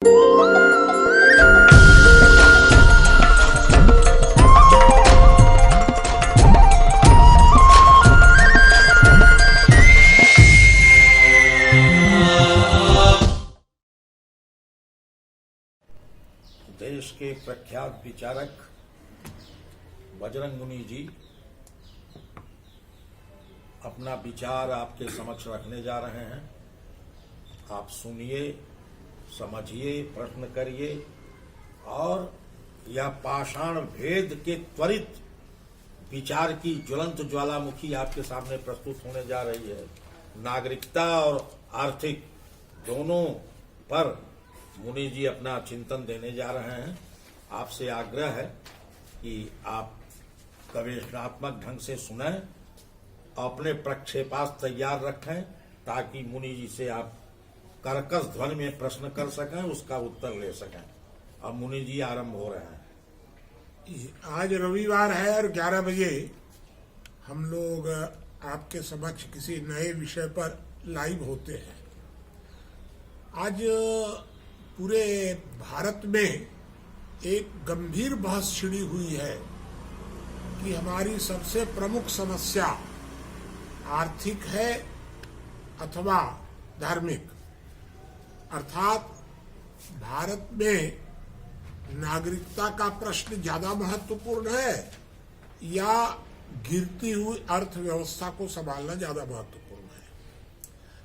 देश के प्रख्यात विचारक बजरंग मुनि जी अपना विचार आपके समक्ष रखने जा रहे हैं। आप सुनिए, समझिए, प्रश्न करिए और यह पाषाण भेद के त्वरित विचार की ज्वलंत ज्वालामुखी आपके सामने प्रस्तुत होने जा रही है। नागरिकता और आर्थिक दोनों पर मुनि जी अपना चिंतन देने जा रहे हैं। आपसे आग्रह है कि आप गवेषणात्मक ढंग से सुनें, अपने प्रक्षेपास्त्र तैयार रखें ताकि मुनि जी से आप कर्कश ध्वनि में प्रश्न कर सकें, उसका उत्तर ले सकें। अब मुनि जी आरंभ हो रहे हैं। आज रविवार है और 11 बजे हम लोग आपके समक्ष किसी नए विषय पर लाइव होते हैं। आज पूरे भारत में एक गंभीर बहस छिड़ी हुई है कि हमारी सबसे प्रमुख समस्या आर्थिक है अथवा धार्मिक, अर्थात भारत में नागरिकता का प्रश्न ज्यादा महत्वपूर्ण है या गिरती हुई अर्थव्यवस्था को संभालना ज्यादा महत्वपूर्ण है।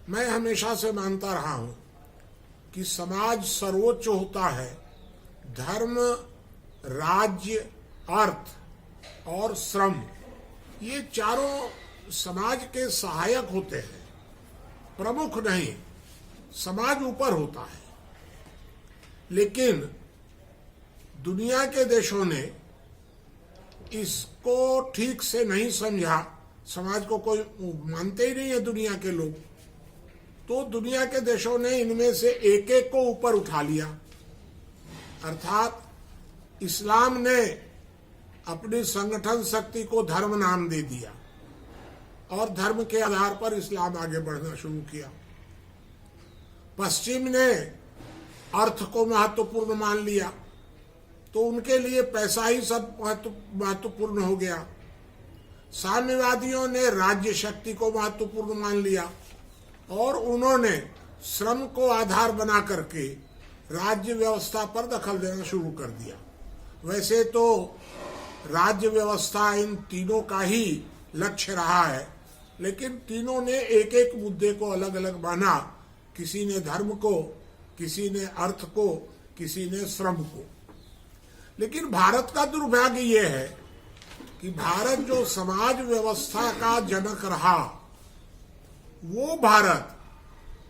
मैं हमेशा से मानता रहा हूं कि समाज सर्वोच्च होता है, धर्म, राज्य, अर्थ और श्रम, ये चारों समाज के सहायक होते हैं, प्रमुख नहीं। समाज ऊपर होता है, लेकिन दुनिया के देशों ने इसको ठीक से नहीं समझा। समाज को कोई मानते ही नहीं है दुनिया के लोग, तो दुनिया के देशों ने इनमें से एक एक को ऊपर उठा लिया। अर्थात इस्लाम ने अपनी संगठन शक्ति को धर्म नाम दे दिया और धर्म के आधार पर इस्लाम आगे बढ़ना शुरू किया। पश्चिम ने अर्थ को महत्वपूर्ण मान लिया, तो उनके लिए पैसा ही सब महत्वपूर्ण हो गया। साम्यवादियों ने राज्य शक्ति को महत्वपूर्ण मान लिया और उन्होंने श्रम को आधार बना करके राज्य व्यवस्था पर दखल देना शुरू कर दिया। वैसे तो राज्य व्यवस्था इन तीनों का ही लक्ष्य रहा है, लेकिन तीनों ने एक एक मुद्दे को अलग अलग माना। किसी ने धर्म को, किसी ने अर्थ को, किसी ने श्रम को। लेकिन भारत का दुर्भाग्य ये है कि भारत जो समाज व्यवस्था का जनक रहा, वो भारत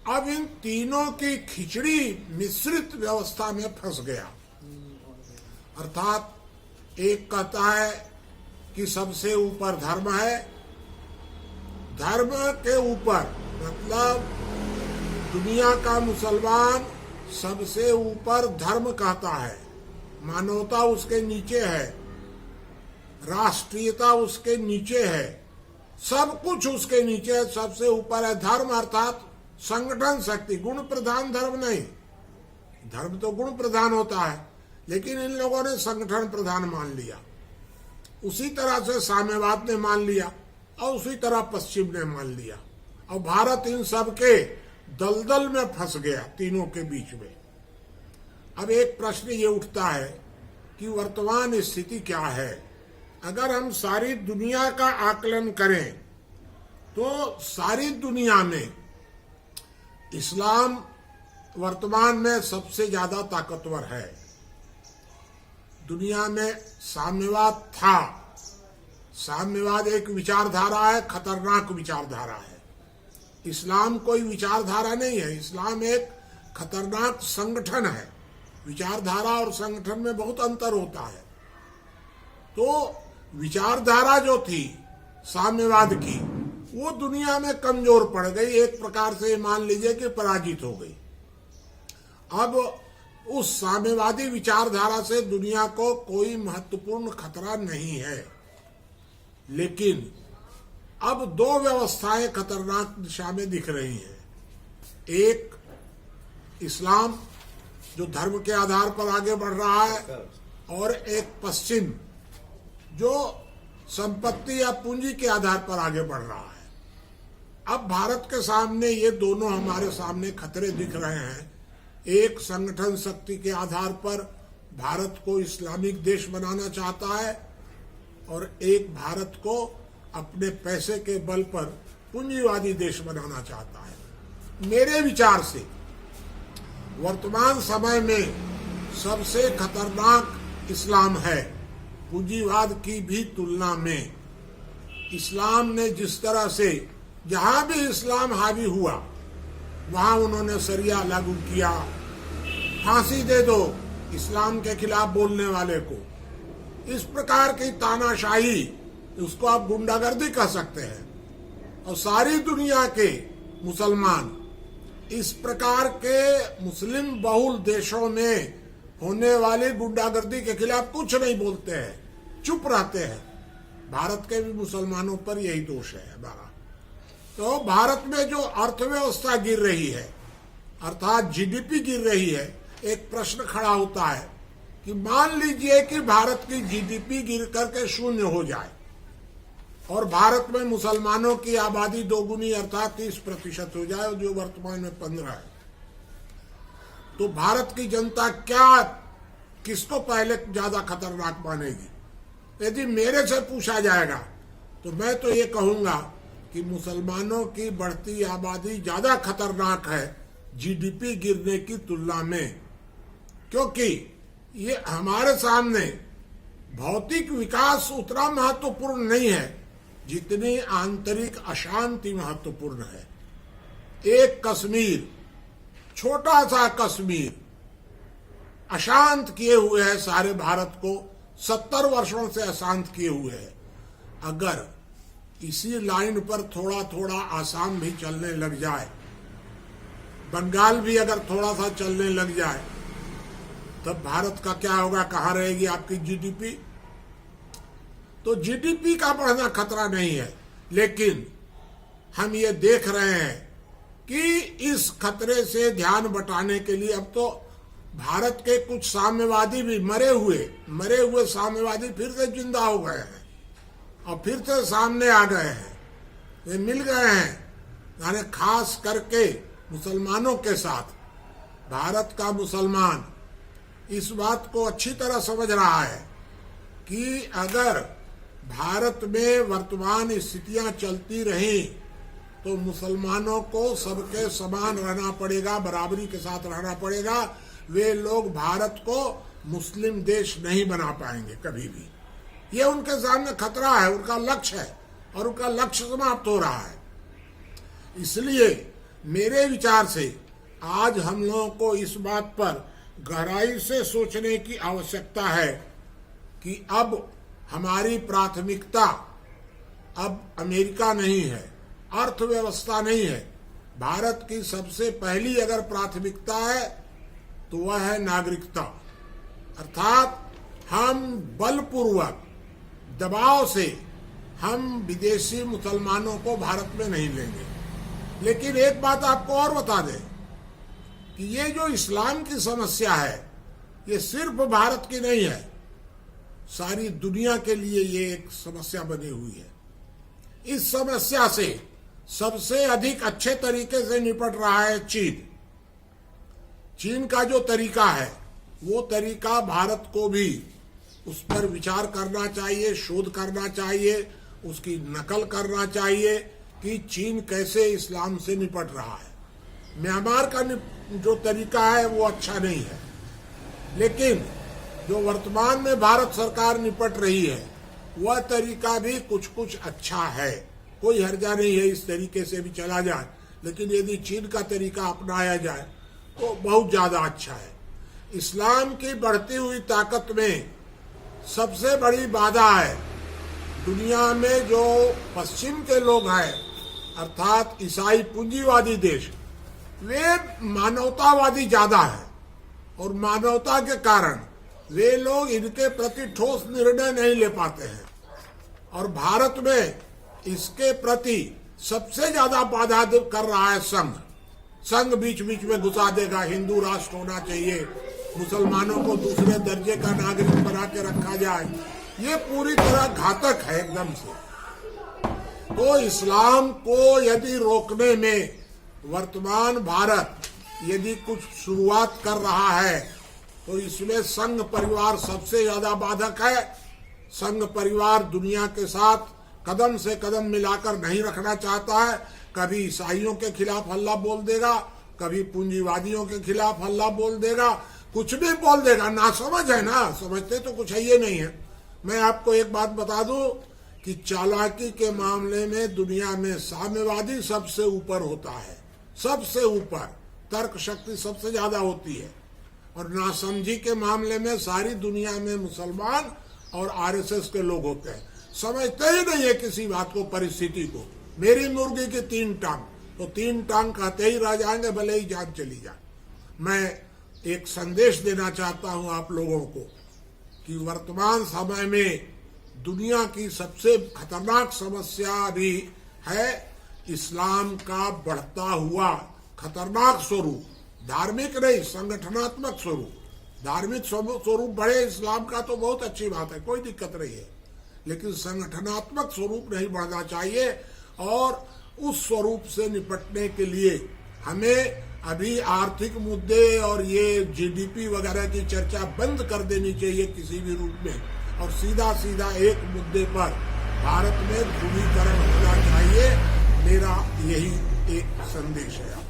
अब इन तीनों की खिचड़ी मिश्रित व्यवस्था में फंस गया। अर्थात एक कहता है कि सबसे ऊपर धर्म है, धर्म के ऊपर मतलब दुनिया का मुसलमान सबसे ऊपर धर्म कहता है, मानवता उसके नीचे है, राष्ट्रीयता उसके नीचे है, सब कुछ उसके नीचे है, सबसे ऊपर है धर्म। अर्थात संगठन शक्ति, गुण प्रधान धर्म नहीं। धर्म तो गुण प्रधान होता है, लेकिन इन लोगों ने संगठन प्रधान मान लिया। उसी तरह से साम्यवाद ने मान लिया और उसी तरह पश्चिम ने मान लिया, और भारत इन सब के दलदल में फंस गया, तीनों के बीच में। अब एक प्रश्न ये उठता है कि वर्तमान स्थिति क्या है। अगर हम सारी दुनिया का आकलन करें तो सारी दुनिया में इस्लाम वर्तमान में सबसे ज्यादा ताकतवर है। दुनिया में साम्यवाद था, साम्यवाद एक विचारधारा है, खतरनाक विचारधारा है। इस्लाम कोई विचारधारा नहीं है, इस्लाम एक खतरनाक संगठन है। विचारधारा और संगठन में बहुत अंतर होता है। तो विचारधारा जो थी साम्यवाद की, वो दुनिया में कमजोर पड़ गई, एक प्रकार से मान लीजिए कि पराजित हो गई। अब उस साम्यवादी विचारधारा से दुनिया को कोई महत्वपूर्ण खतरा नहीं है, लेकिन अब दो व्यवस्थाएं खतरनाक दिशा में दिख रही हैं। एक इस्लाम जो धर्म के आधार पर आगे बढ़ रहा है, और एक पश्चिम जो संपत्ति या पूंजी के आधार पर आगे बढ़ रहा है। अब भारत के सामने ये दोनों हमारे सामने खतरे दिख रहे हैं। एक संगठन शक्ति के आधार पर भारत को इस्लामिक देश बनाना चाहता है, और एक भारत को अपने पैसे के बल पर पूंजीवादी देश बनाना चाहता है। मेरे विचार से वर्तमान समय में सबसे खतरनाक इस्लाम है, पूंजीवाद की भी तुलना में। इस्लाम ने जिस तरह से जहां भी इस्लाम हावी हुआ वहां उन्होंने शरिया लागू किया, फांसी दे दो इस्लाम के खिलाफ बोलने वाले को। इस प्रकार की तानाशाही, उसको आप गुंडागर्दी कह सकते हैं। और सारी दुनिया के मुसलमान इस प्रकार के मुस्लिम बहुल देशों में होने वाली गुंडागर्दी के खिलाफ कुछ नहीं बोलते हैं, चुप रहते हैं। भारत के भी मुसलमानों पर यही दोष है हमारा। तो भारत में जो अर्थव्यवस्था गिर रही है, अर्थात जीडीपी गिर रही है, एक प्रश्न खड़ा होता है कि मान लीजिए कि भारत की जीडीपी गिर करके शून्य हो जाए और भारत में मुसलमानों की आबादी दोगुनी अर्थात 30% हो जाए, जो वर्तमान में 15 है, तो भारत की जनता किसको पहले ज्यादा खतरनाक मानेगी? यदि मेरे से पूछा जाएगा तो मैं तो ये कहूंगा कि मुसलमानों की बढ़ती आबादी ज्यादा खतरनाक है जीडीपी गिरने की तुलना में, क्योंकि ये हमारे सामने भौतिक विकास उतना महत्वपूर्ण नहीं है जितनी आंतरिक अशांति महत्वपूर्ण है। एक कश्मीर, छोटा सा कश्मीर अशांत किए हुए है सारे भारत को, 70 वर्षों से अशांत किए हुए है। अगर इसी लाइन पर थोड़ा थोड़ा आसाम भी चलने लग जाए, बंगाल भी अगर थोड़ा सा चलने लग जाए, तब भारत का क्या होगा? कहाँ रहेगी आपकी जीडीपी? तो जीडीपी का बढ़ना खतरा नहीं है, लेकिन हम ये देख रहे हैं कि इस खतरे से ध्यान बटाने के लिए अब तो भारत के कुछ साम्यवादी भी मरे हुए साम्यवादी फिर से जिंदा हो गए हैं और फिर से सामने आ गए हैं, वे मिल गए हैं। यानी खास करके मुसलमानों के साथ भारत का मुसलमान इस बात को अच्छी तरह समझ रहा है कि अगर भारत में वर्तमान स्थितियां चलती रहीं तो मुसलमानों को सबके समान रहना पड़ेगा, बराबरी के साथ रहना पड़ेगा। वे लोग भारत को मुस्लिम देश नहीं बना पाएंगे कभी भी। ये उनके सामने खतरा है, उनका लक्ष्य है और उनका लक्ष्य समाप्त हो रहा है। इसलिए मेरे विचार से आज हम लोगों को इस बात पर गहराई से सोचने की आवश्यकता है कि अब हमारी प्राथमिकता अब अमेरिका नहीं है, अर्थव्यवस्था नहीं है। भारत की सबसे पहली अगर प्राथमिकता है तो वह है नागरिकता, अर्थात हम बलपूर्वक दबाव से हम विदेशी मुसलमानों को भारत में नहीं लेंगे। लेकिन एक बात आपको और बता दें कि ये जो इस्लाम की समस्या है, ये सिर्फ भारत की नहीं है, सारी दुनिया के लिए ये एक समस्या बनी हुई है। इस समस्या से सबसे अधिक अच्छे तरीके से निपट रहा है चीन। चीन का जो तरीका है वो तरीका भारत को भी उस पर विचार करना चाहिए, शोध करना चाहिए, उसकी नकल करना चाहिए कि चीन कैसे इस्लाम से निपट रहा है। म्यांमार का जो तरीका है वो अच्छा नहीं है, लेकिन जो वर्तमान में भारत सरकार निपट रही है वह तरीका भी कुछ कुछ अच्छा है। कोई हर्जा नहीं है इस तरीके से भी चला जाए, लेकिन यदि चीन का तरीका अपनाया जाए तो बहुत ज्यादा अच्छा है। इस्लाम की बढ़ती हुई ताकत में सबसे बड़ी बाधा है दुनिया में जो पश्चिम के लोग हैं, अर्थात ईसाई पूंजीवादी देश, वे मानवतावादी ज्यादा है और मानवता के कारण वे लोग इनके प्रति ठोस निर्णय नहीं ले पाते हैं। और भारत में इसके प्रति सबसे ज्यादा बाधा कर रहा है संघ। संघ बीच बीच में घुसा देगा, हिंदू राष्ट्र होना चाहिए, मुसलमानों को दूसरे दर्जे का नागरिक बना के रखा जाए, ये पूरी तरह घातक है एकदम से। तो इस्लाम को यदि रोकने में वर्तमान भारत यदि कुछ शुरुआत कर रहा है तो इसमें संघ परिवार सबसे ज्यादा बाधक है। संघ परिवार दुनिया के साथ कदम से कदम मिलाकर नहीं रखना चाहता है। कभी ईसाइयों के खिलाफ हल्ला बोल देगा, कभी पूंजीवादियों के खिलाफ हल्ला बोल देगा, कुछ भी बोल देगा। ना समझ है ना, समझते तो कुछ है ये नहीं है। मैं आपको एक बात बता दूं कि चालाकी के मामले में दुनिया में साम्यवादी सबसे ऊपर होता है, सबसे ऊपर। तर्क शक्ति सबसे ज्यादा होती है। और नासमझी के मामले में सारी दुनिया में मुसलमान और आरएसएस के लोग होते हैं। समझते ही नहीं है किसी बात को, परिस्थिति को। मेरी मुर्गी की 3 टांग, तो 3 टांग कहते ही रह जाएंगे, भले ही जान चली जाए। मैं एक संदेश देना चाहता हूं आप लोगों को कि वर्तमान समय में दुनिया की सबसे खतरनाक समस्या भी है इस्लाम का बढ़ता हुआ खतरनाक स्वरूप। धार्मिक नहीं, संगठनात्मक स्वरूप। धार्मिक स्वरूप बढ़े इस्लाम का तो बहुत अच्छी बात है, कोई दिक्कत नहीं है, लेकिन संगठनात्मक स्वरूप नहीं बढ़ना चाहिए। और उस स्वरूप से निपटने के लिए हमें अभी आर्थिक मुद्दे और ये जीडीपी वगैरह की चर्चा बंद कर देनी चाहिए किसी भी रूप में, और सीधा सीधा एक मुद्दे पर भारत में ध्रुवीकरण होना चाहिए। मेरा यही एक संदेश है।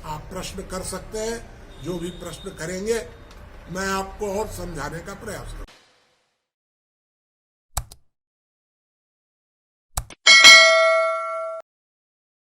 आप प्रश्न कर सकते हैं, जो भी प्रश्न करेंगे मैं आपको और समझाने का प्रयास करूंगा।